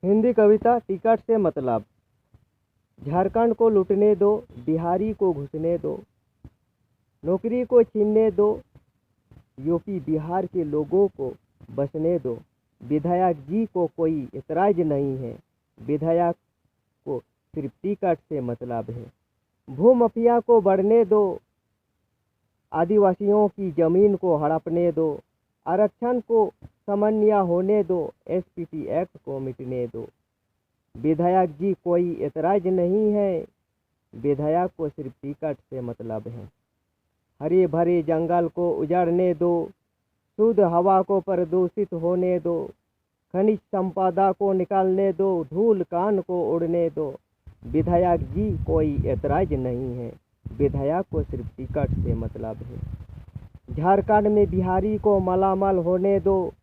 हिंदी कविता ticket से मतलब। झारखंड को लूटने दो, बिहारी को घुसने दो, नौकरी को छीनने दो, यूपी बिहार के लोगों को बसने दो। विधायक जी को कोई एतराज नहीं है, विधायक को सिर्फ टिकट से मतलब है। भूमाफिया को बढ़ने दो, आदिवासियों की जमीन को हड़पने दो, आरक्षण को समन्वय होने दो, एसपीटी एक्ट को मिटने दो। विधायक जी कोई एतराज नहीं है, विधायक को सिर्फ टिकट से मतलब है। हरे भरे जंगल को उजाड़ने दो, शुद्ध हवा को प्रदूषित होने दो, खनिज संपदा को निकालने दो, धूल कान को उड़ने दो। विधायक जी कोई एतराज नहीं है, विधायक को सिर्फ टिकट से मतलब है। झारखंड में बिहारी को मालामाल होने दो,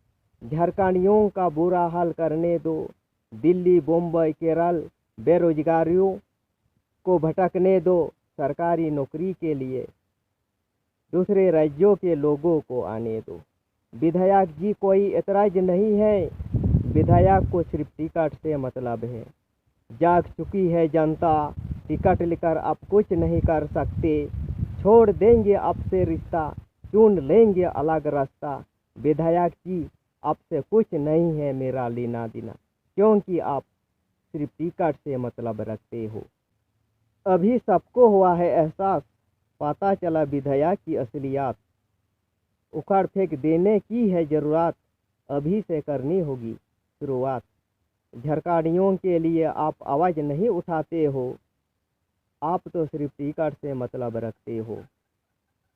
झारखंडियों का बुरा हाल करने दो। दिल्ली, मुंबई, केरल बेरोजगारियों को भटकने दो, सरकारी नौकरी के लिए दूसरे राज्यों के लोगों को आने दो। विधायक जी कोई एतराज नहीं है, विधायक को सिर्फ टिकट से मतलब है। जाग चुकी है जनता, टिकट लेकर अब कुछ नहीं कर सकते, छोड़ देंगे आपसे रिश्ता, चुन लेंगे अलग रास्ता। विधायक जी आपसे कुछ नहीं है मेरा लेना देना, क्योंकि आप सिर्फ टिकट से मतलब रखते हो। अभी सबको हुआ है एहसास, पता चला विधायक की असलियत। उखाड़ फेंक देने की है ज़रूरत, अभी से करनी होगी शुरुआत। झारखंडियों के लिए आप आवाज़ नहीं उठाते हो, आप तो सिर्फ टिकट से मतलब रखते हो।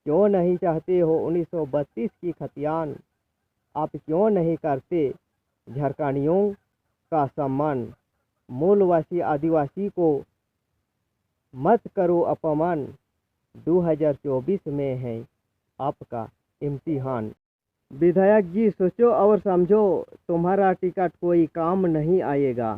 क्यों नहीं चाहते हो 1932 की खतियान, आप क्यों नहीं करते झारखंडियों का सम्मान। मूलवासी आदिवासी को मत करो अपमान, 2024 में है आपका इम्तिहान। विधायक जी सोचो और समझो, तुम्हारा टिकट कोई काम नहीं आएगा।